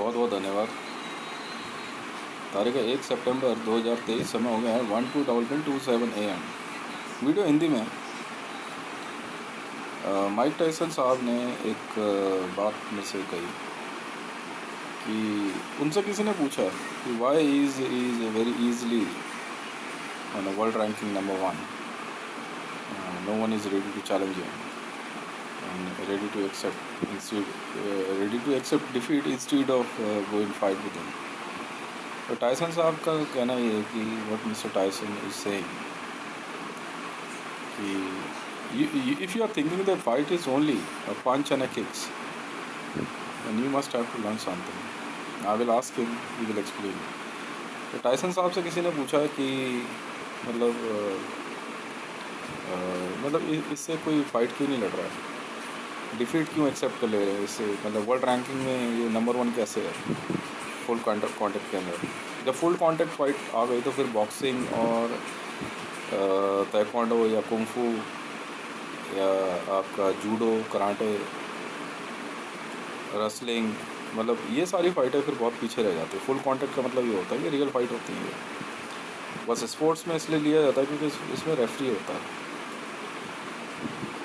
बहुत बहुत धन्यवाद। तारीख है 1 सितंबर 2023। समय हो गया है 12:27 AM। वीडियो हिंदी में। माइक टायसन साहब ने एक बात में से कही कि उनसे किसी ने पूछा कि why is very easily on world ranking number 1। No one is ready to challenge him and ready to accept defeat instead of going fight with him। तो टायसन साहब का कहना ये है कि what Mr. Tyson is saying कि if you are thinking that fight is only a punch and a kicks, then you must have to learn something। I will ask him, he will explain। तो Tyson साहब से किसी ने पूछा कि इससे कोई फाइट क्यों नहीं लड़ रहा है, डिफीट क्यों एक्सेप्ट कर ले रहे हैं इससे, वर्ल्ड रैंकिंग में ये नंबर 1 कैसे है फुल कॉन्टेक्ट के अंदर। जब फुल कॉन्टेक्ट फाइट आ गई तो फिर बॉक्सिंग और ताइक्वांडो या कुंफू या आपका जूडो, कराटे, रेसलिंग, ये सारी फाइटें फिर बहुत पीछे रह जाती है। फुल कॉन्टेक्ट का मतलब ये होता है कि रियल फाइट होती है। बस स्पोर्ट्स में इसलिए लिया जाता है क्योंकि इसमें रेफरी होता है।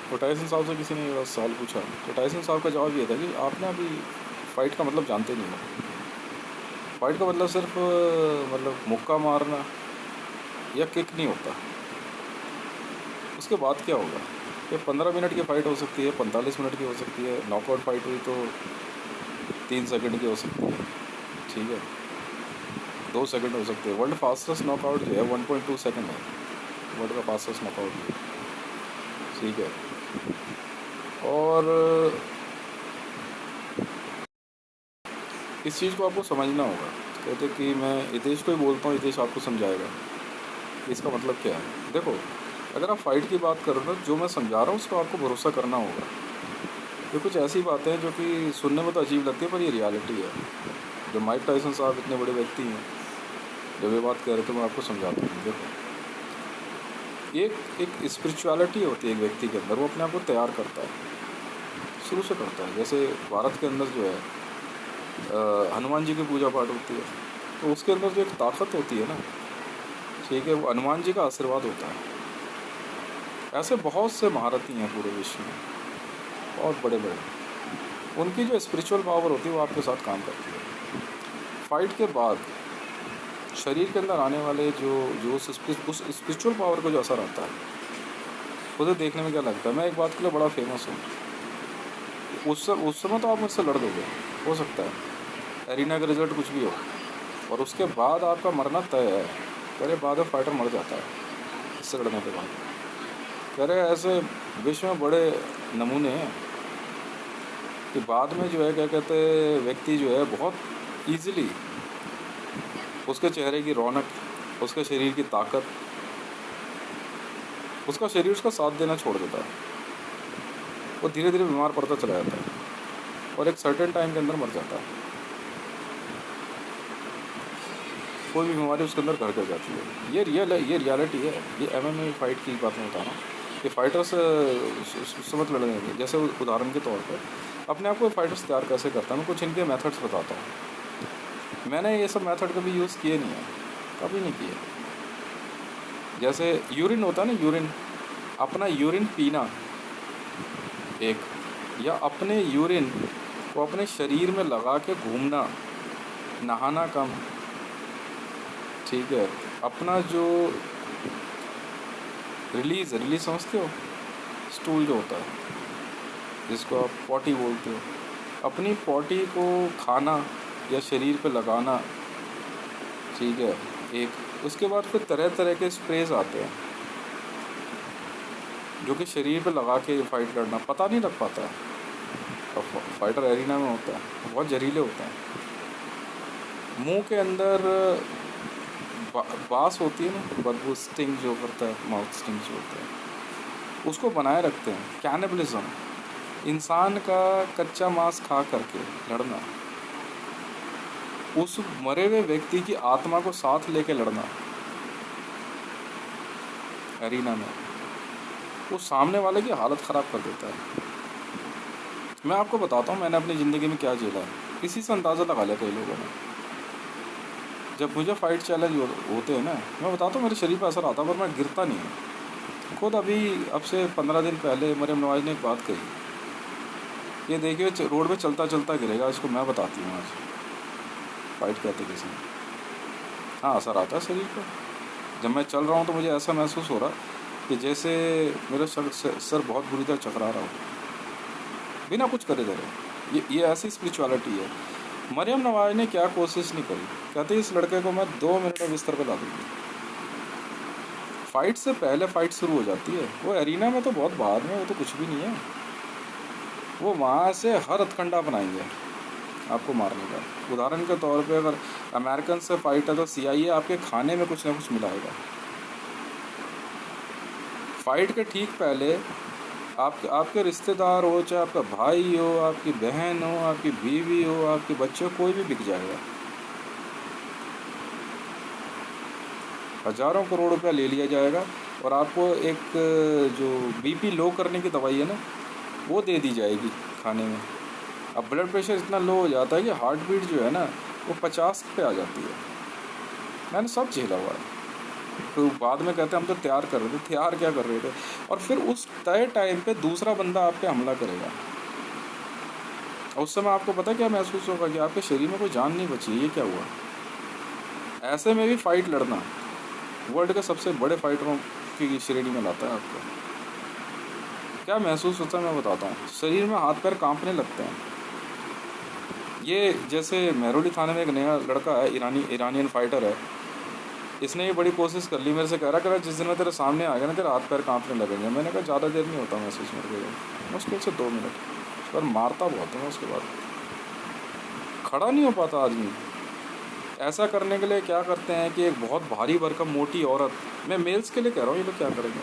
तो टायसन साहब से किसी ने ये सवाल पूछा तो टायसन साहब का जवाब ये था कि आप ना अभी फ़ाइट का मतलब जानते नहीं हो। फ़ाइट का मतलब सिर्फ मुक्का मारना या किक नहीं होता। उसके बाद क्या होगा, ये 15 मिनट की फ़ाइट हो सकती है, 45 मिनट की हो सकती है। नॉकआउट फाइट हुई तो 3 सेकंड की हो सकती है, ठीक है, 2 सेकंड हो सकते हैं। वर्ल्ड फास्टेस्ट नॉकआउट जो है 1.2 सेकंड है, वर्ल्ड का फास्टेस्ट नॉकआउट, ठीक है। और इस चीज़ को आपको समझना होगा। कहते कि मैं हितेश को ही बोलता हूँ, हितेश आपको समझाएगा इसका मतलब क्या है। देखो, अगर आप फाइट की बात करो ना, जो मैं समझा रहा हूँ उसको आपको भरोसा करना होगा। ये कुछ ऐसी बातें हैं जो कि सुनने में तो अजीब लगती है, पर ये रियलिटी है। जो माइक टायसन साहब इतने बड़े व्यक्ति हैं, जब ये बात कह रहे थे मैं आपको समझाता हूँ। देखो, एक स्पिरिचुअलिटी होती है एक व्यक्ति के अंदर, वो अपने आप को तैयार करता है, शुरू से करता है। जैसे भारत के अंदर जो है हनुमान जी की पूजा पाठ होती है, तो उसके अंदर जो एक ताकत होती है ना, ठीक है, वो हनुमान जी का आशीर्वाद होता है। ऐसे बहुत से महारथी हैं पूरे विश्व में, बहुत बड़े बड़े, उनकी जो स्पिरिचुअल पावर होती है वो आपके साथ काम करती है। फाइट के बाद शरीर के अंदर आने वाले जो उस स्पिरिचुअल पावर का जो असर आता है, उसे देखने में क्या लगता है। मैं एक बात के लिए बड़ा फेमस हूँ, उस समय तो आप मुझसे लड़ दोगे, हो सकता है एरिना का रिजल्ट कुछ भी हो, और उसके बाद आपका मरना तय है। कह रहे बाद में फाइटर मर जाता है इससे लड़ने के बाद। कह रहे ऐसे विश्व में बड़े नमूने हैं कि बाद में जो है क्या कहते हैं, व्यक्ति जो है बहुत ईजिली उसके चेहरे की रौनक, उसके शरीर की ताकत, उसका शरीर उसका साथ देना छोड़ देता है। वो धीरे धीरे बीमार पड़ता चला जाता है और एक सर्टेन टाइम के अंदर मर जाता है। कोई भी बीमारी उसके अंदर घर कर जाती है। ये रियल है, ये रियलिटी है। ये MMA फाइट की बात मैं बता रहा हूँ। ये फाइटर्स समझ लड़ने के, जैसे उदाहरण के तौर पर अपने आप को फाइटर्स तैयार कैसे करता है, मैं कुछ इनके मेथड्स बताता हूँ। मैंने ये सब मेथड कभी यूज़ किए नहीं है, कभी नहीं किए। जैसे यूरिन होता है ना, यूरिन, अपना यूरिन पीना एक, या अपने यूरिन को अपने शरीर में लगा के घूमना, नहाना कम, ठीक है। अपना जो रिलीज़ समझते हो, स्टूल जो होता है जिसको आप पॉटी बोलते हो, अपनी पॉटी को खाना या शरीर पे लगाना, ठीक है, एक। उसके बाद फिर तरह तरह के स्प्रेज आते हैं जो कि शरीर पे लगा के फाइट लड़ना, पता नहीं लग पाता है। और फाइटर एरिना में होता है, बहुत जहरीले होते हैं। मुंह के अंदर बास होती है ना, बदबू, स्टिंग जो करता है, माउथ स्टिंग जो होता है, उसको बनाए रखते हैं। कैनिबलिज्म, इंसान का कच्चा मांस खा करके लड़ना, उस मरे हुए व्यक्ति की आत्मा को साथ लेके लड़ना एरिना में, वो सामने वाले की हालत ख़राब कर देता है। मैं आपको बताता हूँ मैंने अपनी ज़िंदगी में क्या झेला है। इसी से अंदाज़ा लगा लिया कई लोगों ने। जब मुझे फाइट चैलेंज होते हैं ना, मैं बताता हूँ मेरे शरीर पर असर आता है, पर मैं गिरता नहीं हूँ। खुद अभी अब से 15 दिन पहले मरियम नवाज़ ने एक बात कही, ये देखिए रोड पे चलता चलता गिरेगा, इसको मैं बताती हूँ आज। फाइट कहते किसी ने, हाँ असर आता है शरीर पर। जब मैं चल रहा हूँ तो मुझे ऐसा महसूस हो रहा कि जैसे मेरा सर बहुत बुरी तरह चकरा रहा हो, बिना कुछ करे दे रहे। ये ऐसी स्पिरिचुअलिटी है। मरियम नवाज ने क्या कोशिश नहीं करी, कहते इस लड़के को मैं 2 मिनट में बिस्तर पर ला दूँगी। फाइट से पहले फाइट शुरू हो जाती है। वो एरिना में तो बहुत बाद में, वो तो कुछ भी नहीं है। वो वहाँ से हर हथकंडा अपनाएंगे आपको मारने का। उदाहरण के तौर पे अगर अमेरिकन से फाइट है तो CIA आपके खाने में कुछ ना कुछ मिलाएगा। फाइट के ठीक पहले आपके रिश्तेदार हो, चाहे आपका भाई हो, आपकी बहन हो, आपकी बीवी हो, आपके बच्चे हो, कोई भी बिक जाएगा। हज़ारों करोड़ रुपया ले लिया जाएगा और आपको एक जो BP लो करने की दवाई है ना, वो दे दी जाएगी खाने में। अब ब्लड प्रेशर इतना लो हो जाता है कि हार्ट बीट जो है ना वो 50 पे आ जाती है। मैंने सब झेला हुआ है। तो बाद में कहते हैं हम तो तैयार कर रहे थे। तैयार क्या कर रहे थे? और फिर उस तय टाइम पे दूसरा बंदा आप पे हमला करेगा। उस समय आपको पता क्या महसूस होगा कि आपके शरीर में कोई जान नहीं बची, ये क्या हुआ। ऐसे में भी फाइट लड़ना वर्ल्ड के सबसे बड़े फाइटरों की श्रेणी में लाता है आपको। क्या महसूस होता है मैं बताता हूँ। शरीर में हाथ पैर कांपने लगते हैं। ये जैसे मेहरौली थाने में एक नया लड़का है, ईरानियन फाइटर है। इसने ये बड़ी कोशिश कर ली, मेरे से कह रहा जिस दिन मैं तेरे सामने आ गया ना तेरे हाथ पैर कांपने लगेंगे। मैंने कहा ज़्यादा देर नहीं होता महसूस मेरे को, मुश्किल से 2 मिनट, पर मारता बहुत है। उसके बाद खड़ा नहीं हो पाता आदमी। ऐसा करने के लिए क्या करते हैं कि एक बहुत भारी भरकम मोटी औरत, मैं मेल्स के लिए कह रहा हूँ, ये लोग क्या करेंगे,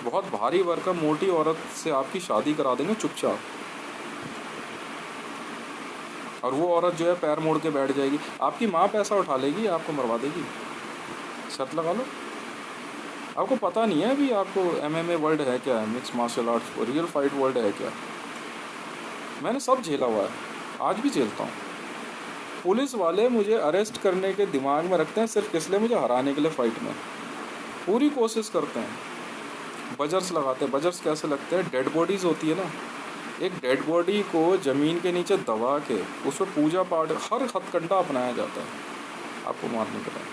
बहुत भारी भरकम मोटी औरत से आपकी शादी करा देंगे चुपचाप, और वो औरत जो है पैर मोड़ के बैठ जाएगी। आपकी माँ पैसा उठा लेगी, आपको मरवा देगी। शर्त लगा लो। आपको पता नहीं है अभी आपको MMA वर्ल्ड है क्या है, mix martial arts real fight world है क्या। मैंने सब झेला हुआ है, आज भी झेलता हूँ। पुलिस वाले मुझे अरेस्ट करने के दिमाग में रखते हैं सिर्फ इसलिए मुझे हराने के लिए। फ़ाइट में पूरी कोशिश करते हैं, बजर्स लगाते हैं। बजर्स कैसे लगते हैं, डेड बॉडीज़ होती है ना, एक डेड बॉडी को ज़मीन के नीचे दबा के उस पर पूजा पाठ हर हथकंडा अपनाया जाता है आपको मारने के लिए।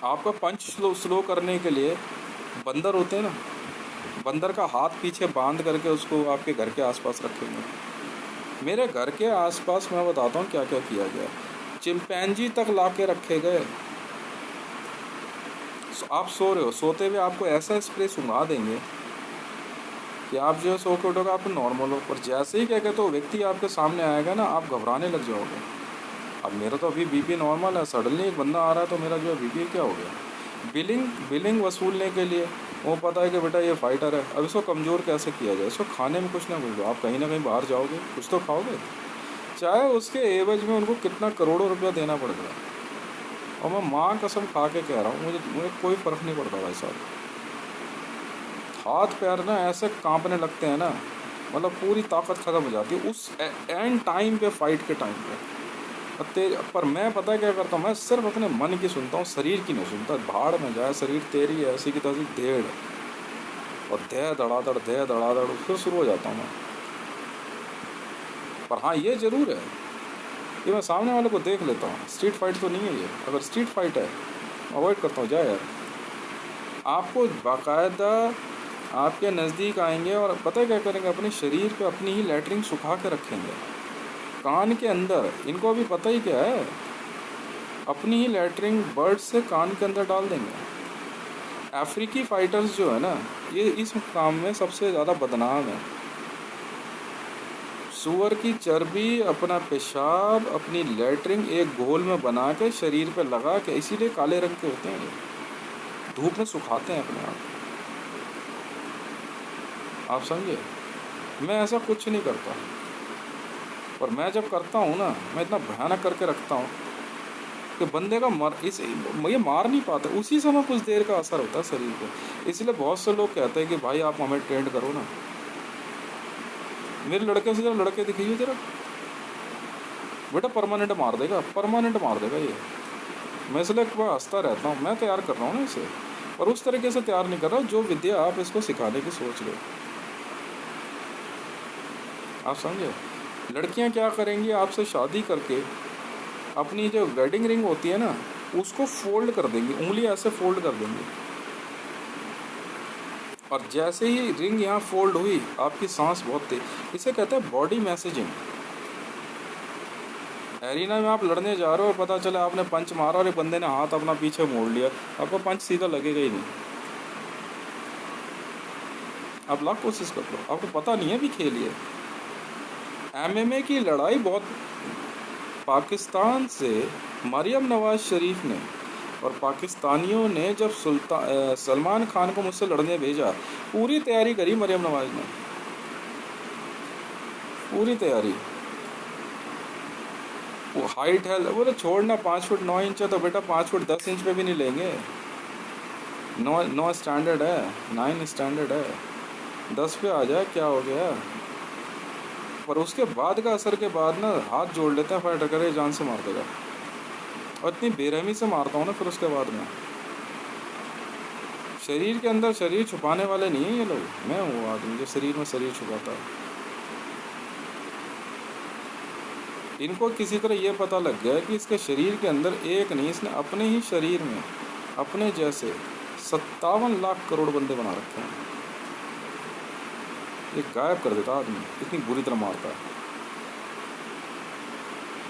आपका पंच स्लो करने के लिए बंदर होते हैं ना, बंदर का हाथ पीछे बांध करके उसको आपके घर के आसपास रखेंगे। मेरे घर के आसपास मैं बताता हूँ क्या क्या किया गया। चिंपैंजी तक ला के रखे गए। आप सो रहे हो, सोते हुए आपको ऐसा स्प्रे सुंघा देंगे कि आप जो है सो के उठोगे, आप नॉर्मल हो, पर जैसे ही क्या कहते हो व्यक्ति आपके सामने आएगा ना, आप घबराने लग जाओगे। अब मेरा तो अभी BP नॉर्मल है, सडनली एक बंदा आ रहा है तो मेरा जो है BP क्या हो गया। बिलिंग वसूलने के लिए वो पता है कि बेटा ये फाइटर है, अब इसको कमज़ोर कैसे किया जाए। इसको खाने में कुछ ना कुछ, आप कहीं ना कहीं बाहर जाओगे कुछ तो खाओगे, चाहे उसके एवज में उनको कितना करोड़ों रुपया देना पड़ गया। और मैं माँ कसम खा के कह रहा हूँ, मुझे कोई फ़र्क नहीं पड़ता भाई साहब। हाथ पैर ना ऐसे कांपने लगते हैं ना, मतलब पूरी ताकत ख़त्म हो जाती है उस एंड टाइम पे, फाइट के टाइम पे। पर मैं पता क्या करता हूँ, मैं सिर्फ अपने मन की सुनता हूँ, शरीर की नहीं सुनता। भाड़ में जाए शरीर, तेरी ऐसी की तैसी देड़, और दे धड़ाधड़ फिर शुरू हो जाता हूँ मैं। पर हाँ ये ज़रूर है, ये मैं सामने वाले को देख लेता हूँ। स्ट्रीट फाइट तो नहीं है ये, अगर स्ट्रीट फाइट है अवॉइड करता हूँ। जाए यार, आपको बाकायदा आपके नज़दीक आएंगे और पता क्या करेंगे, अपने शरीर पे अपनी ही लैटरिन सुखा के रखेंगे कान के अंदर। इनको अभी पता ही क्या है, अपनी ही लैटरिन बर्ड से कान के अंदर डाल देंगे। अफ्रीकी फाइटर्स जो है ना, ये इस काम में सबसे ज़्यादा बदनाम है। सूअर की चर्बी, अपना पेशाब, अपनी लैटरिन एक घोल में बना के शरीर पे लगा के, इसीलिए काले रंग के होते हैं ये, धूप में सुखाते हैं अपने आप समझे। मैं ऐसा कुछ नहीं करता, पर मैं जब करता हूँ ना, मैं इतना भयानक करके रखता हूँ कि बंदे का ये मार नहीं पाते। उसी समय कुछ देर का असर होता है शरीर पे। इसलिए बहुत से लोग कहते हैं कि भाई आप हमें ट्रेंड करो ना। मेरे लड़के से जरा लड़के दिखाइए जरा, बेटा परमानेंट मार देगा, परमानेंट मार देगा ये। मैं इसलिए हंसता रहता हूँ, मैं तैयार कर रहा हूँ ना इसे, और उस तरीके से तैयार नहीं कर रहा जो विद्या आप इसको सिखाने की सोच रहे हो। आप समझे? लड़कियां क्या करेंगी, आपसे शादी करके अपनी जो वेडिंग रिंग होती है ना, उसको फोल्ड कर देंगी, उंगली ऐसे फोल्ड कर देंगी, और जैसे ही रिंग यहाँ फोल्ड हुई, आपकी सांस बहुत तेज, इसे कहते हैं बॉडी मैसेजिंग। एरिना में आप लड़ने जा रहे हो और पता चला आपने पंच मारा और एक बंदे ने हाथ अपना पीछे मोड़ लिया, आपको पंच सीधा लगेगा ही नहीं। आप लाख कोशिश कर लो, आपको पता नहीं है भी खेलिए। एमएमए की लड़ाई बहुत, पाकिस्तान से मरियम नवाज शरीफ ने और पाकिस्तानियों ने जब सलमान खान को मुझसे लड़ने भेजा, पूरी तैयारी करी मरियम नवाज ने, पूरी तैयारी। वो हाइट है, बोले छोड़ना 5 फुट 9 इंच है, तो बेटा 5 फुट 10 इंच पे भी नहीं लेंगे। 9 स्टैंडर्ड है, 9 स्टैंडर्ड है, 10 पे आ जाए क्या हो गया। पर उसके बाद का असर के बाद ना हाथ जोड़ लेते हैं, फाइटर करे जान से मार देगा, और इतनी बेरहमी से मारता हूँ ना फिर उसके बाद में। शरीर के अंदर शरीर छुपाने वाले नहीं है ये लोग, मैं हूँ आदमी जो शरीर में शरीर छुपाता है। इनको किसी तरह ये पता लग गया कि इसके शरीर के अंदर एक नहीं, इसने अपने ही शरीर में अपने जैसे 57 लाख करोड़ बंदे बना रखे हैं। ये गायब कर देता आदमी, इतनी बुरी तरह मारता है।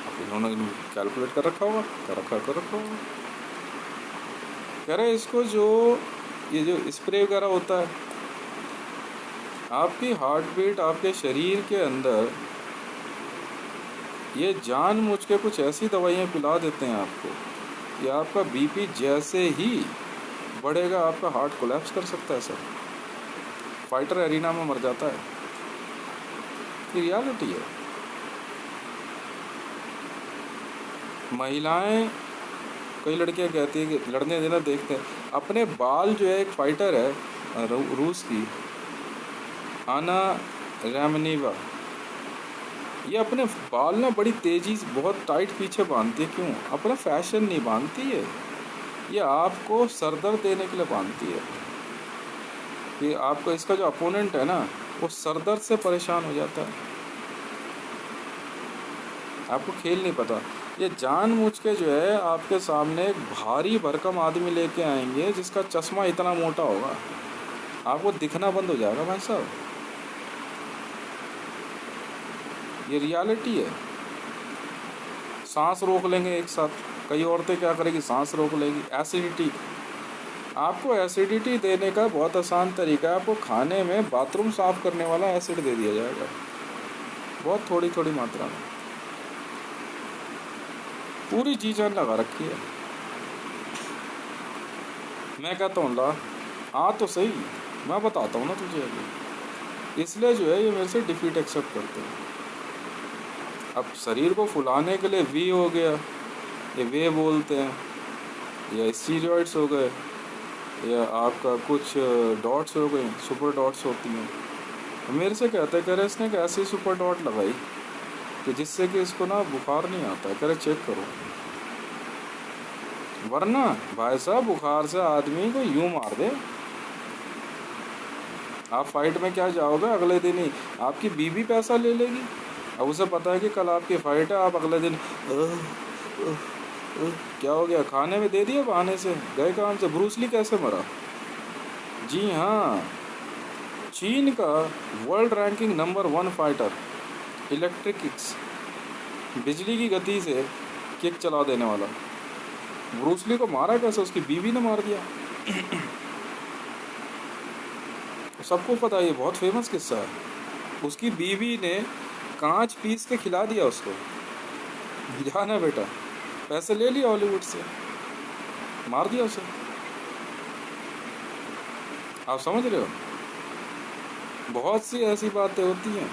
अब इन्होंने कैलकुलेट कर रखा होगा, कर रखा होगा। कह रहे इसको जो ये जो स्प्रे वगैरह होता है, आपकी हार्ट बीट आपके शरीर के अंदर, ये जानबूझ के कुछ ऐसी दवाइयाँ पिला देते हैं आपको कि आपका बीपी जैसे ही बढ़ेगा आपका हार्ट कोलैप्स कर सकता है सर, फाइटर एरिना में मर जाता है। ये रियलिटी है। महिलाएं, कई लड़कियां कहती है कि लड़ने देना, देखते हैं अपने बाल जो है, एक फाइटर है रूस की आना रेमनीवा, ये अपने बाल ना बड़ी तेज़ी से बहुत टाइट पीछे बांधती है। क्यों? अपना फैशन नहीं बांधती है, ये आपको सरदर्द देने के लिए बांधती है कि आपको, इसका जो अपोनेंट है ना, वो सरदर्द से परेशान हो जाता है। आपको खेल नहीं पता। ये जानबूझ के जो है आपके सामने एक भारी भरकम आदमी लेके आएंगे जिसका चश्मा इतना मोटा होगा, आपको दिखना बंद हो जाएगा भाई साहब। ये रियलिटी है। सांस रोक लेंगे एक साथ, कई औरतें क्या करेगी, सांस रोक लेगी। एसिडिटी, आपको एसिडिटी देने का बहुत आसान तरीका है, आपको खाने में बाथरूम साफ करने वाला एसिड दे दिया जाएगा, बहुत थोड़ी थोड़ी मात्रा में, पूरी जी जान लगा रखी है। मैं कहता हूँ ला हाँ तो सही, मैं बताता हूँ ना तुझे अभी। इसलिए जो है ये मेरे से डिफीट एक्सेप्ट करते हैं। अब शरीर को फुलाने के लिए वी हो गया, ये वे बोलते हैं, या स्टीरॉइड्स हो गए, या आपका कुछ डॉट्स हो गए, सुपर डॉट्स होती हैं। मेरे से कहते हैं, कह रहे इसने एक ऐसी सुपर डॉट लगाई कि जिससे कि इसको ना बुखार नहीं आता है। कह रहे चेक करो, वरना भाई साहब बुखार से आदमी को यूं मार दे। आप फाइट में क्या जाओगे, अगले दिन ही आपकी बीवी पैसा ले लेगी। अब उसे पता है कि कल आपकी फाइट है, आप अगले दिन क्या हो गया, खाने में दे दिया बहाने से, गए काम से। ब्रूस ली कैसे मरा? जी हाँ, चीन का world ranking number 1 fighter, electric kicks, बिजली की गति से किक चला देने वाला, ब्रूस ली को मारा कैसे? उसकी बीवी ने मार दिया। सबको पता है, ये बहुत फेमस किस्सा है। उसकी बीवी ने कांच पीस के खिला दिया उसको, जाना बेटा, पैसे ले लिया हॉलीवुड से, मार दिया उसे। आप समझ रहे हो? बहुत सी ऐसी बातें होती हैं।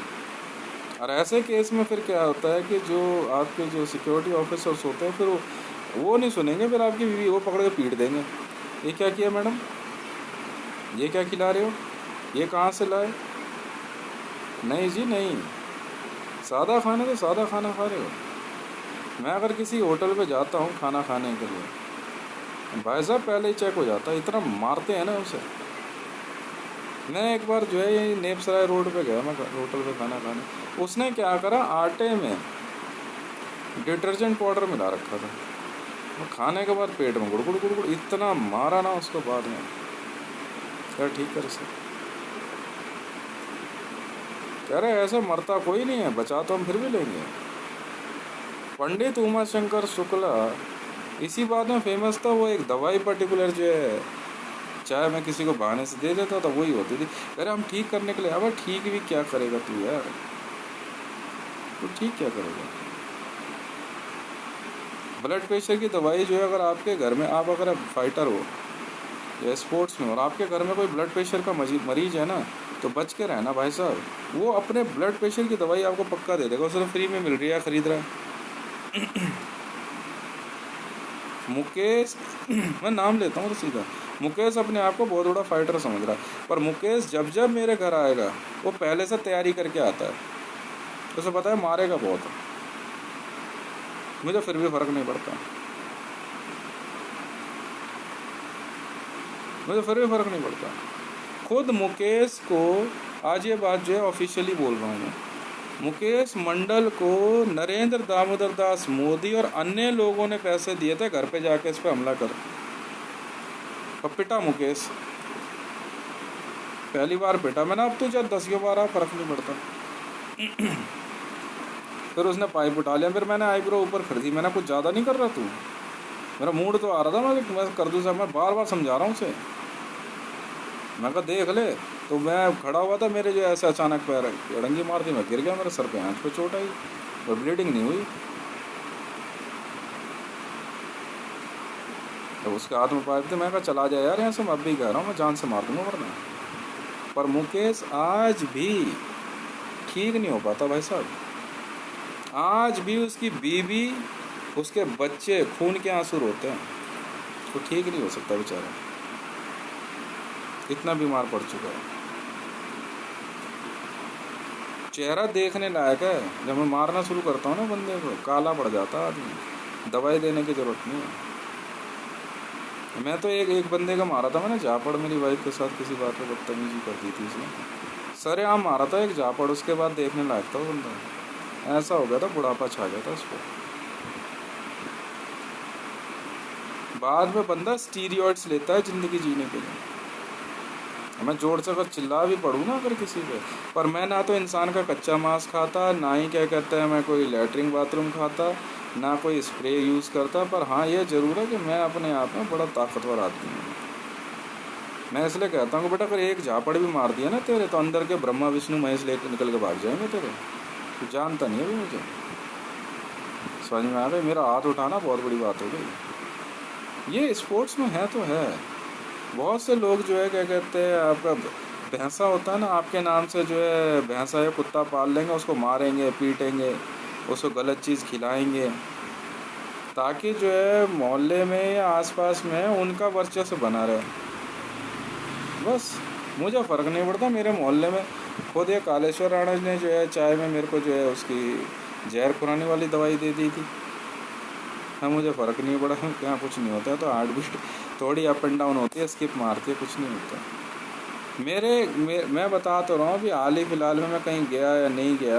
और ऐसे केस में फिर क्या होता है कि जो आपके जो सिक्योरिटी ऑफिसर्स होते हैं, फिर वो नहीं सुनेंगे, फिर आपकी बीवी वो पकड़ के पीट देंगे। ये क्या किया मैडम, ये क्या खिला रहे हो, ये कहाँ से लाए? नहीं जी नहीं, सादा खाना तो सादा खाना खा रहे हो। मैं अगर किसी होटल पे जाता हूँ खाना खाने के लिए, भाई साहब पहले ही चेक हो जाता है, इतना मारते हैं ना उसे। मैं एक बार जो है ये नेपसराय रोड पे गया मैं होटल पे खाना खाने, उसने क्या करा, आटे में डिटर्जेंट पाउडर मिला रखा था। और खाने के बाद पेट में गुड़गुड़ गुड़गुड़ इतना मारा ना उसको, बाद में क्या ठीक कर सके। कह रहे ऐसे मरता कोई नहीं है, बचा तो हम फिर भी लेंगे। पंडित उमा शंकर शुक्ला इसी बात में फेमस था। वो एक दवाई पर्टिकुलर जो है, चाहे मैं किसी को बहाने से दे देता था, वही होती थी। कह रहे हम ठीक करने के लिए। अब ठीक भी क्या करेगा तू यार, तू ठीक क्या करेगा। ब्लड प्रेशर की दवाई जो है, अगर आपके घर में आप अगर फाइटर हो या स्पोर्ट्स में और आपके घर में कोई ब्लड प्रेशर का मरीज है ना, तो बच के रहना भाई साहब। वो अपने ब्लड प्रेशर की दवाई आपको पक्का दे देगा, उसे फ्री में मिल रही है, खरीद रहा है। मुकेश मैं नाम लेता हूँ तो सीधा, मुकेश अपने आप को बहुत बड़ा फाइटर समझ रहा है। पर मुकेश जब जब मेरे घर आएगा वो पहले से तैयारी करके आता है, तो उसे पता है मारेगा बहुत, मुझे फिर भी फर्क नहीं पड़ता, मुझे फिर भी फर्क नहीं पड़ता। खुद मुकेश को, आज ये बात जो है ऑफिशियली बोल रहा हूँ मैं, मुकेश मंडल को नरेंद्र दामोदर दास मोदी और अन्य लोगों ने पैसे दिए थे घर पे जाके इस पे हमला कर, और पिटा मुकेश। पहली बार पिटा मैंने, अब तो जब 10 बार फर्क नहीं पड़ता। फिर उसने पाइप उठा लिया, फिर मैंने आईब्रो ऊपर खरीदी, मैंने कुछ ज़्यादा नहीं कर रहा तू, मेरा मूड तो आ रहा था, मैं कर दूँ। मैं बार बार समझा रहा हूँ उसे, मैं कहा देख ले। तो मैं खड़ा हुआ था, मेरे जो ऐसे अचानक पैर अड़ंगी मार दी, मैं गिर गया, मेरे सर पे आँच पे चोट आई, और ब्लीडिंग नहीं हुई। तो उसके हाथ में पाइप थे, मैं कहा चला जाए यार यहाँ से, मैं अब भी कह रहा हूँ, मैं जान से मार दूँगा वरना। पर मुकेश आज भी ठीक नहीं हो पाता भाई साहब, आज भी उसकी बीवी, उसके बच्चे खून के आंसू रोते हैं, तो ठीक नहीं हो सकता बेचारा, इतना बीमार पड़ चुका है। चेहरा देखने लायक है, जब मैं मारना शुरू करता हूँ ना बंदे को, काला पड़ जाता है आदमी, दवाई देने की ज़रूरत नहीं है। मैं तो एक बंदे का मारा था मैंने, जापड़, मेरी वाइफ के साथ किसी बात पर बदतमीजी कर दी थी उसने, सरेआम मारा था एक जापड़, उसके बाद देखने लायक था वो बंदा, ऐसा हो गया था, बुढ़ापा छा गया था उसको। बाद में बंदा स्टीरियॉइड्स लेता है ज़िंदगी जीने के लिए। मैं जोर से अगर चिल्ला भी पड़ूँ ना अगर किसी पे, पर मैं ना तो इंसान का कच्चा मांस खाता, ना ही क्या कहते हैं मैं कोई लैट्रिन बाथरूम खाता, ना कोई स्प्रे यूज़ करता। पर हाँ ये ज़रूर है कि मैं अपने आप में बड़ा ताकतवर आदमी हूँ। मैं इसलिए कहता हूँ कि बेटा अगर एक झापड़ भी मार दिया ना तेरे, तो अंदर के ब्रह्मा विष्णु महेश लेकर निकल के भाग जाएंगे तेरे, तो जानता नहीं है अभी मुझे, समझ में आ गई। मेरा हाथ उठाना बहुत बड़ी बात हो गई। ये स्पोर्ट्स में है तो है, बहुत से लोग जो है क्या कहते हैं, आपका भैंसा होता है ना, आपके नाम से जो है भैंसा या कुत्ता पाल लेंगे, उसको मारेंगे, पीटेंगे, उसको गलत चीज़ खिलाएंगे, ताकि जो है मोहल्ले में या आसपास में उनका वर्चस्व बना रहे। बस मुझे फ़र्क नहीं पड़ता, मेरे मोहल्ले में खुद ये कालेश्वर राणा ने जो है चाय में मेरे को जो है उसकी जहर खुरानी वाली दवाई दे दी थी। हाँ मुझे फ़र्क नहीं पड़ा, क्या कुछ नहीं होता है, तो हार्ट बीट थोड़ी अप एंड डाउन होती है, स्किप मारती है, कुछ नहीं होता। मैं बता तो रहा हूँ, अभी हाल ही फ़िलहाल में मैं कहीं गया या नहीं गया,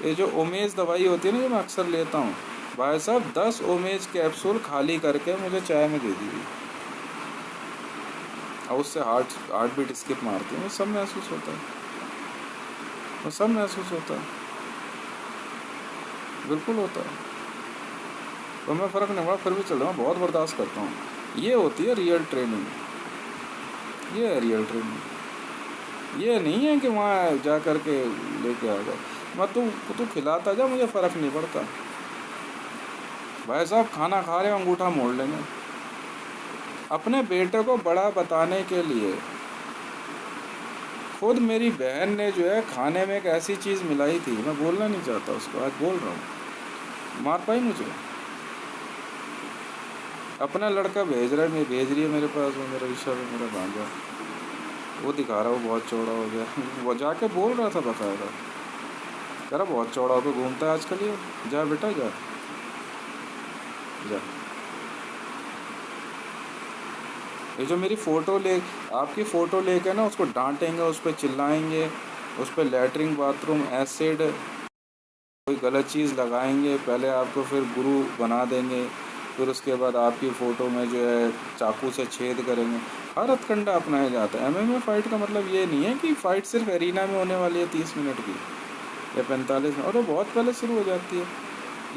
ये जो ओमेज दवाई होती है ना जो मैं अक्सर लेता हूँ, भाई साहब 10 ओमेज कैप्सूल खाली करके मुझे चाय में दे दी थी, और उससे हार्ट बीट स्किप मारती है। वो सब महसूस होता है, वो सब महसूस होता है, बिल्कुल होता है। तो मैं फ़र्क नहीं पड़ा, फिर भी चल रहा हूँ, बहुत बर्दाश्त करता हूँ। ये होती है रियल ट्रेनिंग, ये है रियल ट्रेनिंग। ये नहीं है कि वहाँ जा कर के लेके आ जाओ, मैं तू खिलाता जा, मुझे फ़र्क नहीं पड़ता। भाई साहब खाना खा रहे हो अंगूठा मोड़ लेंगे। अपने बेटे को बड़ा बताने के लिए खुद मेरी बहन ने जो है खाने में एक ऐसी चीज़ मिलाई थी, मैं बोलना नहीं चाहता उसको, आज बोल रहा हूँ, मार पाई मुझे। अपना लड़का भेज रही है मेरे पास, वो मेरा ऋषभ मेरा भांजा, वो दिखा रहा है वो बहुत चौड़ा हो गया, वो जाके बोल रहा था बकायदा। कह रहा बहुत चौड़ा होकर घूमता है आजकल ये। जा बेटा जा जा। ये जो मेरी फ़ोटो ले आपकी फ़ोटो लेकर ना उसको डांटेंगे, उस पर चिल्लाएंगे, उस पर लैटरिन बाथरूम एसिड कोई गलत चीज़ लगाएंगे, पहले आपको फिर गुरु बना देंगे, फिर उसके बाद आपकी फ़ोटो में जो है चाकू से छेद करेंगे। हर हथकंडा अपनाया जाता है। MMA फ़ाइट का मतलब ये नहीं है कि फ़ाइट सिर्फ एरिना में होने वाली है 30 मिनट की या 45 मिनट, और वो बहुत पहले शुरू हो जाती है।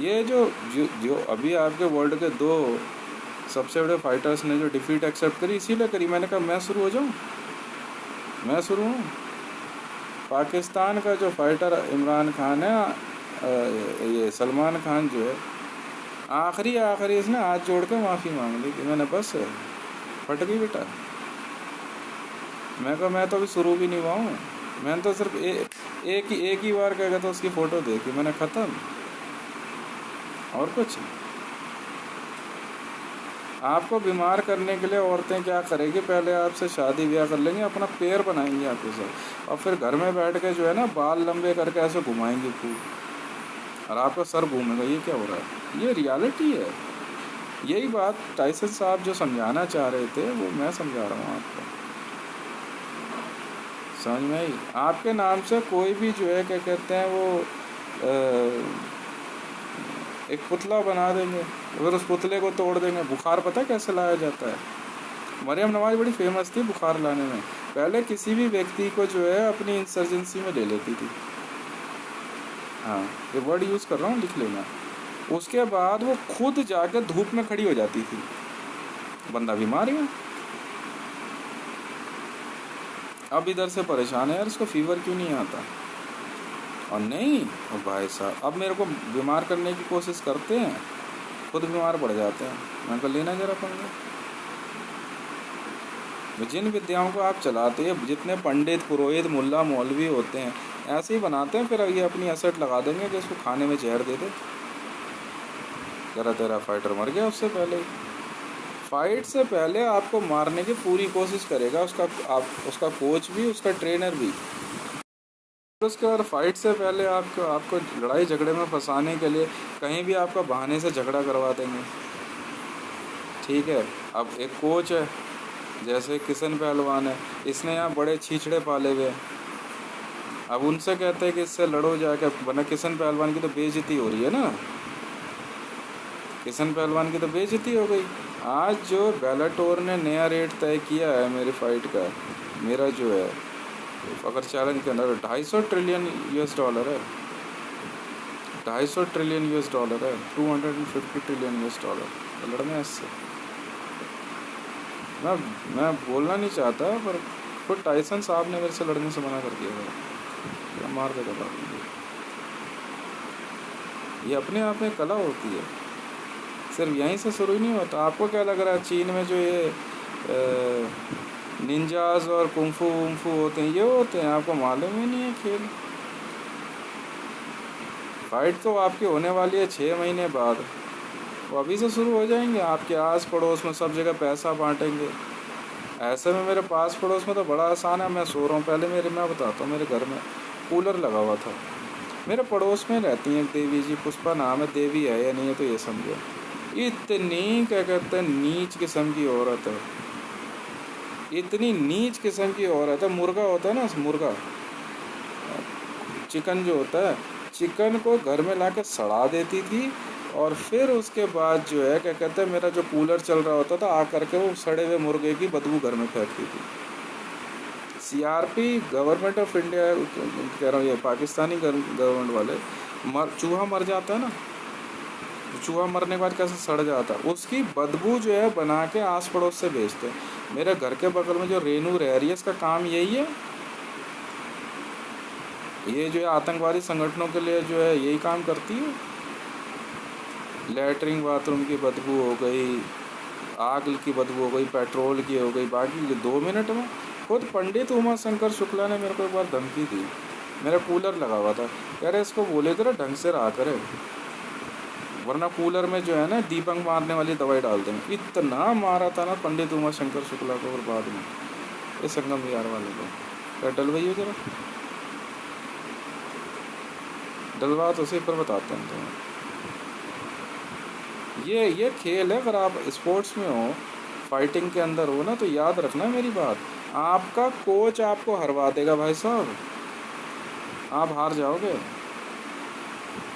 ये जो अभी आपके वर्ल्ड के 2 सबसे बड़े फाइटर्स ने जो डिफीट एक्सेप्ट करी, इसीलिए करी। मैंने कहा मैं शुरू हो जाऊँ, मैं शुरू हूँ। पाकिस्तान का जो फाइटर इमरान खान है, ये सलमान खान जो है, आखिरी इसने हाथ जोड़ के माफ़ी मांग ली कि मैंने बस फट गई बेटा। मैं कहा मैं तो अभी शुरू भी नहीं हुआ हूँ, मैंने तो सिर्फ एक ही बार कहा तो उसकी फ़ोटो देखी, मैंने ख़त्म। और कुछ आपको बीमार करने के लिए औरतें क्या करेगी, पहले आपसे शादी ब्याह कर लेंगी, अपना पैर बनाएंगी आपके साथ, और फिर घर में बैठ के जो है ना बाल लंबे करके ऐसे घुमाएंगी खूब, और आपका सर घूमेगा। ये क्या हो रहा है? ये रियलिटी है। यही बात टाइसन साहब जो समझाना चाह रहे थे वो मैं समझा रहा हूँ आपको, समझ में आई? आपके नाम से कोई भी जो है क्या कहते हैं वो एक पुतला बना देंगे, फिर उस पुतले को तोड़ देंगे। बुखार पता कैसे लाया जाता है? मरियम नवाज बड़ी फेमस थी बुखार लाने में। पहले किसी भी व्यक्ति को जो है अपनी इंसर्जेंसी में ले लेती थी। हाँ, ये वर्ड यूज़ कर रहा हूँ, लिख लेना। उसके बाद वो खुद जाकर धूप में खड़ी हो जाती थी, बंदा बीमार है। अब इधर से परेशान है यार, इसको फीवर क्यों नहीं आता? और नहीं, और भाई साहब अब मेरे को बीमार करने की कोशिश करते हैं, खुद बीमार पड़ जाते हैं। मैं कहा लेना जरा पंगे। जिन विद्याओं को आप चलाते हैं, जितने पंडित पुरोहित मुल्ला मौलवी होते हैं ऐसे ही बनाते हैं, फिर ये अपनी असट लगा देंगे कि इसको खाने में जहर दे दे। तेरा फाइटर मर गया उससे पहले ही। फाइट से पहले आपको मारने की पूरी कोशिश करेगा उसका कोच भी, उसका ट्रेनर भी। उसके बाद फाइट से पहले आपको लड़ाई झगड़े में फंसाने के लिए कहीं भी आपका बहाने से झगड़ा करवा देंगे, ठीक है। अब एक कोच है जैसे किशन पहलवान है, इसने यहाँ बड़े छीछड़े पाले हुए, अब उनसे कहते हैं कि इससे लड़ो जाके, वरना किशन पहलवान की तो बेइज्जती हो रही है ना, किशन पहलवान की तो बेइज्जती हो गई। आज जो बेलाटोर ने नया रेट तय किया है मेरी फ़ाइट का, मेरा जो है अगर चैलेंज के अंदर $250 ट्रिलियन है, $250 ट्रिलियन है, $250 ट्रिलियन लड़ने इससे। मैं बोलना नहीं चाहता, पर खुद टाइसन साहब ने मेरे से लड़ने से मना कर दिया था, मार देगा बात। ये अपने आप में कला होती है, सिर्फ यहीं से शुरू ही नहीं होता। आपको क्या लग रहा है चीन में जो ये निंजाज और कुंफू वुंफू होते हैं, ये होते हैं? आपको मालूम ही नहीं है खेल। फाइट तो आपकी होने वाली है 6 महीने बाद, वो अभी से शुरू हो जाएंगे। आपके आस पड़ोस में सब जगह पैसा बांटेंगे। ऐसे में मेरे पास पड़ोस में तो बड़ा आसान है, मैं सो रहा हूँ, पहले मैं बताता हूँ, मेरे घर में कूलर लगा हुआ था। मेरे पड़ोस में रहती हैं एक देवी जी, पुष्पा नाम है, देवी है या नहीं है तो ये समझो। इतनी क्या कहते हैं नीच किस्म की औरत है, इतनी नीच किस्म की औरत है। मुर्गा होता है ना, मुर्गा चिकन जो होता है, चिकन को घर में लाके सड़ा देती थी, और फिर उसके बाद जो है क्या कहते हैं मेरा जो कूलर चल रहा होता था आ करके वो सड़े हुए मुर्गे की बदबू घर में फेंकती थी। CRP गवर्नमेंट ऑफ इंडिया कह रहा हूँ, ये पाकिस्तानी गवर्नमेंट वाले, चूहा मर जाता है ना, चूहा मरने के बाद कैसे सड़ जाता है, उसकी बदबू जो है बना के आस पड़ोस से भेजते हैं। मेरे घर के बगल में जो रेनू रह रही है, इसका काम यही है। ये जो है आतंकवादी संगठनों के लिए जो है यही काम करती है। लैटरिन बाथरूम की बदबू हो गई, आग की बदबू हो गई, पेट्रोल की हो गई, बाकी 2 मिनट में। खुद पंडित उमा शंकर शुक्ला ने मेरे को एक बार धमकी दी, मेरा कूलर लगा हुआ था, कह रहे इसको बोले जरा ढंग से रहा करे, वरना कूलर में जो है ना दीपक मारने वाली दवाई डाल देंगे। इतना मारा था ना पंडित उमा शंकर शुक्ला को, और बाद में ये संगम बिहार वाले को, क्या डल भैया जरा। डलवा तो सही, पर बताते हैं तुम्हें। ये खेल है। अगर आप स्पोर्ट्स में हो, फाइटिंग के अंदर हो ना, तो याद रखना मेरी बात, आपका कोच आपको हरवा देगा भाई साहब। आप हार जाओगे,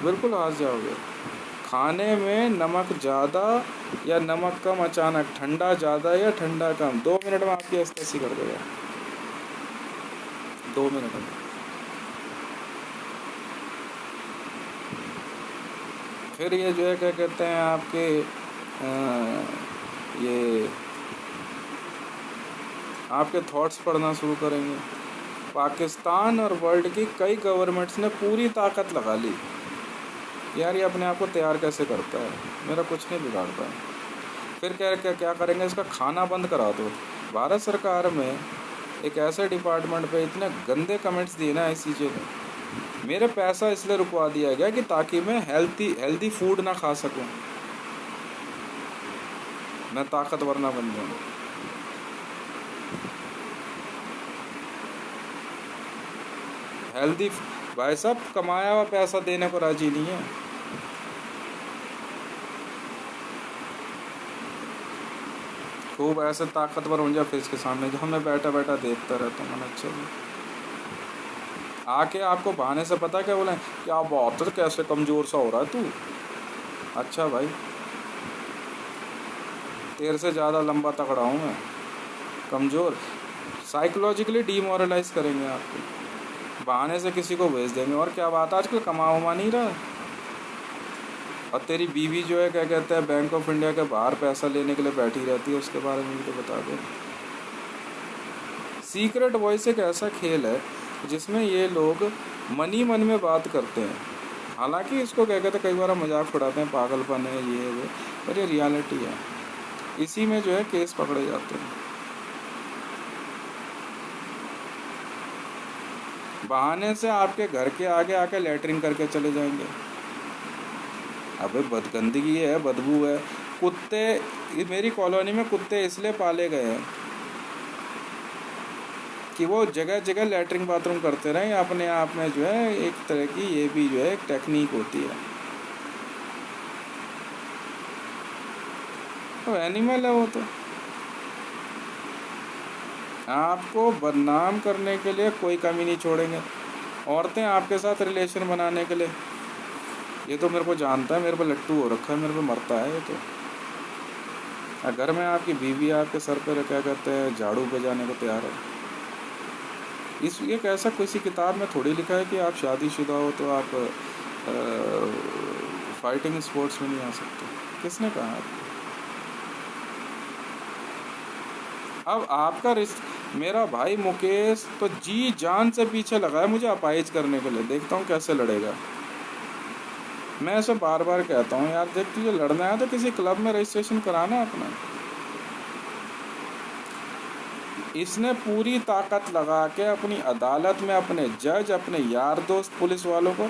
बिल्कुल हार जाओगे। खाने में नमक ज़्यादा या नमक कम, अचानक ठंडा ज़्यादा या ठंडा कम, 2 मिनट में आपकी अस्सी कर देगा, 2 मिनट में। फिर ये जो है क्या कहते हैं आपके ये आपके थॉट्स पढ़ना शुरू करेंगे। पाकिस्तान और वर्ल्ड की कई गवर्नमेंट्स ने पूरी ताकत लगा ली, यार ये अपने आप को तैयार कैसे करता है, मेरा कुछ नहीं बिगाड़ता है। फिर क्या क्या क्या करेंगे, इसका खाना बंद करा दो। भारत सरकार में एक ऐसे डिपार्टमेंट पे इतने गंदे कमेंट्स दिए ना ICJ ने, मेरे पैसा इसलिए रुकवा दिया गया कि ताकि मैं हेल्दी फूड ना खा सकूं, मैं ताकतवर ना बन जाऊं। हेल्दी भाई साहब कमाया हुआ पैसा देने को राजी नहीं है। खूब ऐसे ताकतवर हो जाए, फिर इसके सामने जो हमें बैठा बैठा देखता रहता हूँ, अच्छा जी। आके आपको बहाने से पता क्या बोले, क्या बात है, कैसे कमज़ोर सा हो रहा है तू। अच्छा भाई, तेरे से ज़्यादा लंबा तगड़ा हूँ मैं, कमज़ोर। साइकोलॉजिकली डीमोरलाइज करेंगे आपको, बहाने से किसी को भेज देंगे। और क्या बात, आजकल कमा उमा नहीं रहा, और तेरी बीवी जो है क्या कहते हैं बैंक ऑफ इंडिया के बाहर पैसा लेने के लिए बैठी रहती है, उसके बारे में भी तो बता दें। सीक्रेट वॉइस एक ऐसा खेल है जिसमें ये लोग मन ही मन में बात करते हैं, हालांकि इसको क्या कहते हैं, कई बार मजाक उड़ाते हैं, पागलपन है ये वो, पर ये रियलिटी है। इसी में जो है केस पकड़े जाते हैं। बहाने से आपके घर के आगे आके लैटरिन करके चले जाएंगे। अबे गंदगी है, बदबू है, कुत्ते, मेरी कॉलोनी में कुत्ते इसलिए पाले गए हैं कि वो जगह जगह लैटरिन बाथरूम करते रहें। अपने आप में जो है एक तरह की ये भी जो है एक टेक्निक होती है। तो एनिमल है वो, तो आपको बदनाम करने के लिए कोई कमी नहीं छोड़ेंगे। औरतें आपके साथ रिलेशन बनाने के लिए, ये तो मेरे को जानता है, मेरे पे लट्टू हो रखा है, मेरे पे मरता है ये तो। घर में आपकी बीवी आपके सर पे क्या कहते हैं झाड़ू बजाने को तैयार है। इस एक ऐसा किसी किताब में थोड़ी लिखा है कि आप शादीशुदा हो तो आप फाइटिंग स्पोर्ट्स में नहीं आ सकते, किसने कहा आपको? अब आपका मेरा भाई मुकेश तो जी जान से पीछे लगा है मुझे अपाहिज करने के लिए, देखता हूँ कैसे लड़ेगा। मैं ऐसे बार बार कहता हूँ यार देख, तुझे लड़ना है तो किसी क्लब में रजिस्ट्रेशन कराना अपना। इसने पूरी ताकत लगा के अपनी अदालत में अपने जज, अपने यार दोस्त पुलिस वालों को,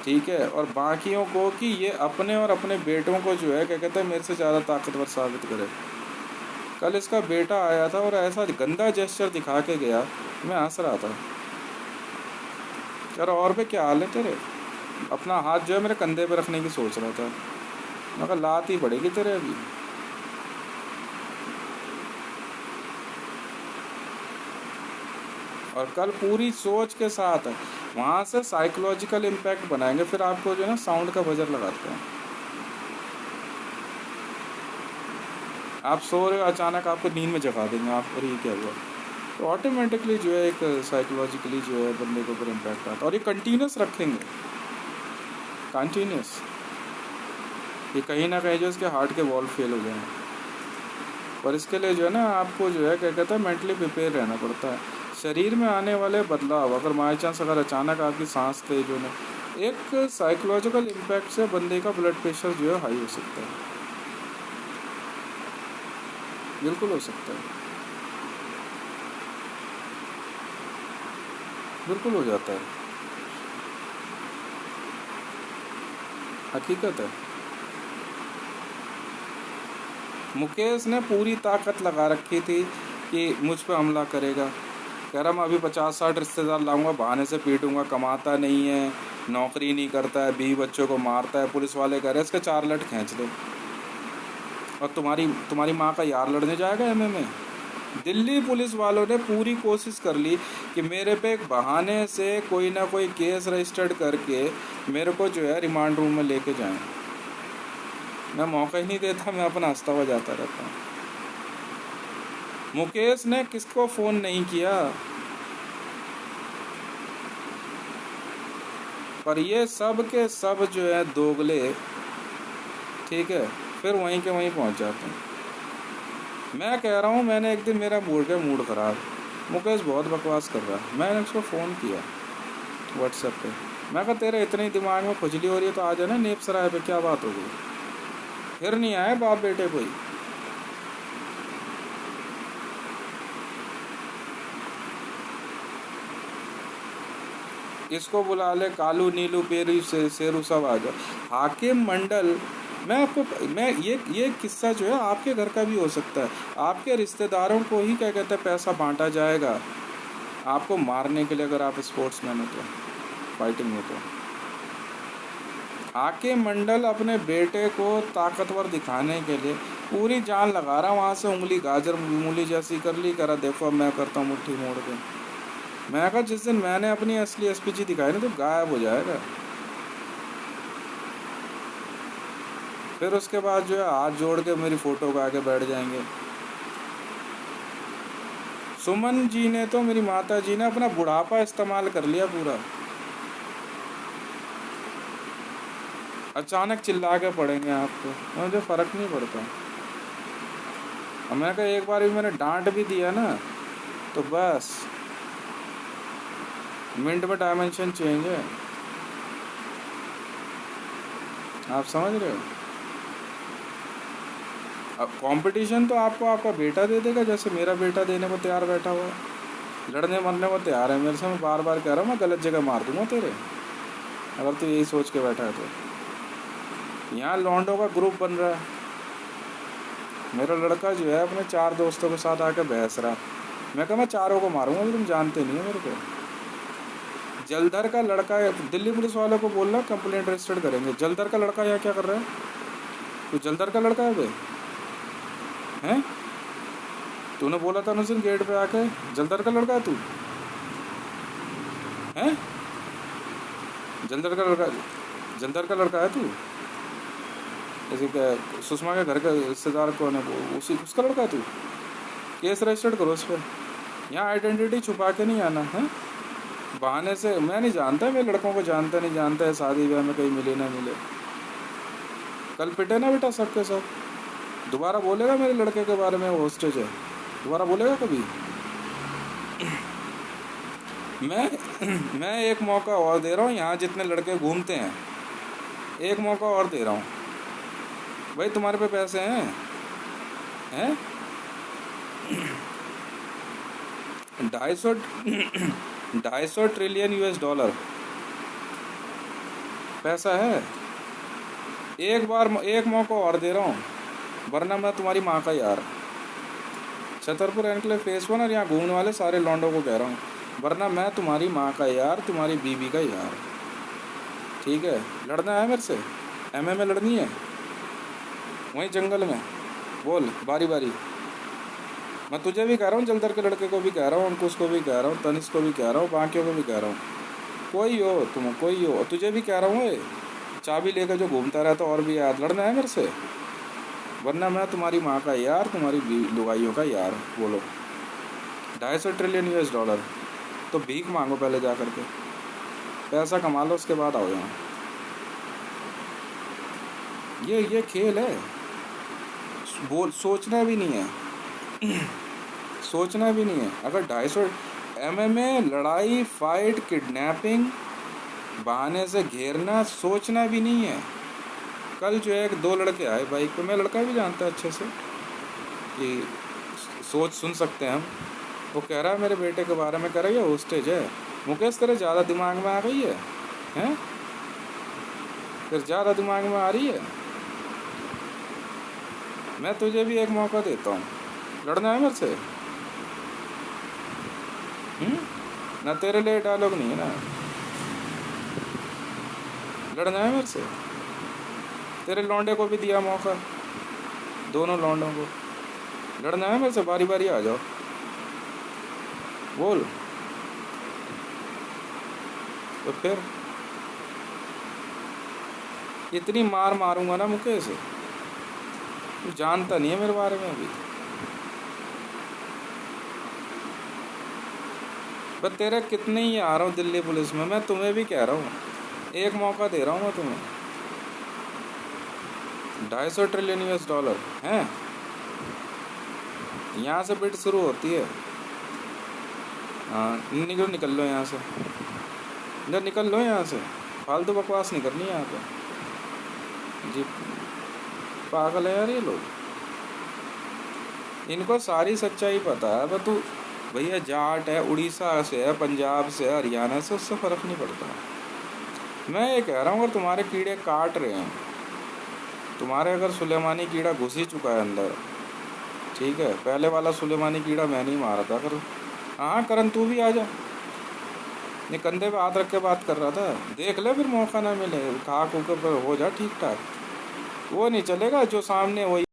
ठीक है, और बाकियों को कि ये अपने और अपने बेटों को जो है क्या कहते हैं मेरे से ज़्यादा ताकतवर साबित करे। कल इसका बेटा आया था और ऐसा गंदा जेस्चर दिखा के गया, मैं हंस रहा था। यार और भी क्या हाल है तेरे? अपना हाथ जो है मेरे कंधे पे रखने की सोच रहा था, मैं कहा लात ही पड़ेगी तेरे अभी। और कल पूरी सोच के साथ वहाँ से साइकोलॉजिकल इम्पैक्ट बनाएंगे, फिर आपको जो है ना साउंड का बजर लगाते हैं। आप सो रहे हो, अचानक आपको नींद में जगा देंगे आप, और ये क्या हुआ, तो ऑटोमेटिकली जो है एक साइकोलॉजिकली जो है बंदे के ऊपर इम्पैक्ट आता है। और ये कंटिन्यूस रखेंगे, कंटिन्यूस, ये कहीं ना कहीं जो इसके हार्ट के वॉल्व फेल हो जाएंगे। और इसके लिए जो है ना आपको जो है क्या कहता है मेंटली प्रिपेयर रहना पड़ता है। शरीर में आने वाले बदलाव, अगर बाई चांस अगर अचानक आपकी सांस तेज होने, एक साइकोलॉजिकल इम्पैक्ट से बंदे का ब्लड प्रेशर जो है हाई हो सकता है, बिल्कुल हो सकता है, बिल्कुल हो जाता है, हकीकत है। मुकेश ने पूरी ताकत लगा रखी थी कि मुझ पर हमला करेगा, कह रहा मैं अभी 50-60 रिश्तेदार लाऊंगा, बहाने से पीटूंगा, कमाता नहीं है, नौकरी नहीं करता है, 20 बच्चों को मारता है, पुलिस वाले कह रहे हैं इसके 4 लट खींच दे, और तुम्हारी तुम्हारी माँ का यार लड़ने जाएगा MMA। दिल्ली पुलिस वालों ने पूरी कोशिश कर ली कि मेरे पे एक बहाने से कोई ना कोई केस रजिस्टर्ड करके मेरे को जो है रिमांड रूम में लेके जाएं। मैं मौका ही नहीं देता, मैं अपना हंसता हुआ जाता रहता हूँ। मुकेश ने किसको फ़ोन नहीं किया, पर ये सब के सब जो है दोगले, ठीक है, फिर वहीं के वहीं पहुंच जाते हैं। मैं कह रहा हूँ, मैंने एक दिन मेरा मूड ख़राब, मुकेश बहुत बकवास कर रहा है, मैंने उसको फ़ोन किया व्हाट्सएप पे, मैं कहा तेरे इतनी दिमाग में खुजली हो रही है तो आ जाना नेप सराय पे, क्या बात हो गई। फिर नहीं आए बाप बेटे कोई। इसको बुला ले, कालू नीलू पेरू से शेरू सब आ जाओ। हाकिम मंडल, मैं ये किस्सा जो है आपके घर का भी हो सकता है। आपके रिश्तेदारों को ही क्या कहते हैं पैसा बांटा जाएगा आपको मारने के लिए, अगर आप स्पोर्ट्समैन हो तो, फाइटिंग हो तो। हाकिम मंडल अपने बेटे को ताकतवर दिखाने के लिए पूरी जान लगा रहा, वहाँ से उंगली गाजर मूली जैसी कर ली, करा देखो अब मैं करता हूँ मुट्ठी मोड़ के। मैं कहा जिस दिन मैंने अपनी असली SPG दिखाई ना तो गायब हो जाएगा। फिर उसके बाद जो है हाथ जोड़ के मेरी फ़ोटो का आके बैठ जाएंगे। सुमन जी ने तो, मेरी माता जी ने अपना बुढ़ापा इस्तेमाल कर लिया पूरा। अचानक चिल्ला के पड़ेंगे आपको, मुझे फ़र्क नहीं पड़ता। और मैं कहा एक बार भी मैंने डांट भी दिया ना तो बस मिनट में डायमेंशन चेंज है, आप समझ रहे हो। अब कंपटीशन तो आपको आपका बेटा दे देगा, जैसे मेरा बेटा देने को तैयार बैठा हुआ है, लड़ने मरने को तैयार है मेरे से। मैं बार बार कह रहा हूँ मैं गलत जगह मार दूंगा तेरे, अगर तू यही सोच के बैठा है तो। यहाँ लौंडों का ग्रुप बन रहा है। मेरा लड़का जो है अपने 4 दोस्तों के साथ आके बहस रहा, मैं कहा मैं चारों को मारूंगा, तुम जानते नहीं हो मेरे को। जलधर का लड़का है, दिल्ली पुलिस वालों को बोलना कंप्लेंट रजिस्टर्ड करेंगे। जलधर का लड़का यहाँ क्या कर रहा है, तू जलधर का लड़का है बे, हैं? तूने बोला था उस दिन गेट पे आके जलधर का लड़का है तू, हैं? जलधर का लड़का है तू। जैसे क्या सुषमा के घर का रिश्तेदार कौन है, वो उसी उसका लड़का है तू। केस रजिस्टर्ड करो उस पर। यहाँ आइडेंटिटी छुपा के नहीं आना है बहाने से। मैं नहीं जानता, मैं लड़कों को जानता नहीं जानता है, शादी ब्याह में कहीं मिले ना मिले। कल पिटे ना बेटा सबके सब। दोबारा बोलेगा मेरे लड़के के बारे में वो होस्टेज है, दोबारा बोलेगा कभी। मैं एक मौका और दे रहा हूँ, यहाँ जितने लड़के घूमते हैं एक मौका और दे रहा हूँ भाई, तुम्हारे पे पैसे हैं 250 ट्रिलियन US$ पैसा है। एक मौका और दे रहा हूँ, वरना मैं तुम्हारी माँ का यार। छतरपुर एनक्लेव फेस 1 और यहाँ घूमने वाले सारे लौंडों को कह रहा हूँ, वरना मैं तुम्हारी माँ का यार, तुम्हारी बीवी का यार। ठीक है, लड़ना है मेरे से, MMA लड़नी है वहीं जंगल में, बोल बारी बारी। मैं तुझे भी कह रहा हूँ, जलधर के लड़के को भी कह रहा हूँ, अंकुश को भी कह रहा हूँ, तनिष को भी कह रहा हूँ, बाकियों को भी कह रहा हूँ, कोई हो तुम, कोई हो, तुझे भी कह रहा हूँ, चाबी लेकर जो घूमता रहता और भी यार, लड़ना है मेरे से, वरना मैं तुम्हारी माँ का यार, तुम्हारी लुगाइयों का यार। बोलो 250 ट्रिलियन US$। तो भीख मांगो पहले जा करके, पैसा कमा लो, उसके बाद आओ यहाँ। ये खेल है, सोचना भी नहीं है सोचना भी नहीं है। अगर 250 MMA लड़ाई, फाइट, किडनैपिंग, बहाने से घेरना, सोचना भी नहीं है। कल जो है 2 लड़के आए बाइक पे, मैं लड़का भी जानता है अच्छे से, ये सोच सुन सकते हैं हम। वो कह रहा है मेरे बेटे के बारे में, कह रहा है ये होस्टेज है। मुकेश तेरे ज़्यादा दिमाग में आ गई है, हैं? फिर ज़्यादा दिमाग में आ रही है। मैं तुझे भी एक मौका देता हूँ, लड़ना है मेरे से। ना तेरे लिए डायलॉग नहीं है ना। लड़ना है मेरे से? तेरे लौंडे को भी दिया मौका, दोनों लौंडों को। लड़ना है मेरे से? बारी बारी आ जाओ, बोल। तो फिर इतनी मार मारूंगा ना मुक्के से, तू जानता नहीं है मेरे बारे में अभी। पर तेरे कितने ही आ रहा हूँ दिल्ली पुलिस में, मैं तुम्हें भी कह रहा हूँ, एक मौका दे रहा हूँ मैं तुम्हें। 250 ट्रिलियन US डॉलर हैं, यहाँ से बिट शुरू होती है। हाँ, निकल लो यहाँ से, इधर निकल लो यहाँ से, फालतू बकवास नहीं करनी यहाँ पे जी। पागल है यार ये लोग, इनको सारी सच्चाई पता है। पर तू भैया जाट है, उड़ीसा से है, पंजाब से है, हरियाणा से, उससे फ़र्क नहीं पड़ता। मैं ये कह रहा हूँ, अगर तुम्हारे कीड़े काट रहे हैं, तुम्हारे अगर सुलेमानी कीड़ा घुस ही चुका है अंदर, ठीक है, पहले वाला सुलेमानी कीड़ा मैं नहीं मारा था। कर हाँ करण, तू भी आ जा। ये कंधे पे हाथ रख के बात कर रहा था, देख ले, फिर मौका ना मिले, खा खू के हो जा ठीक ठाक। वो नहीं चलेगा, जो सामने वही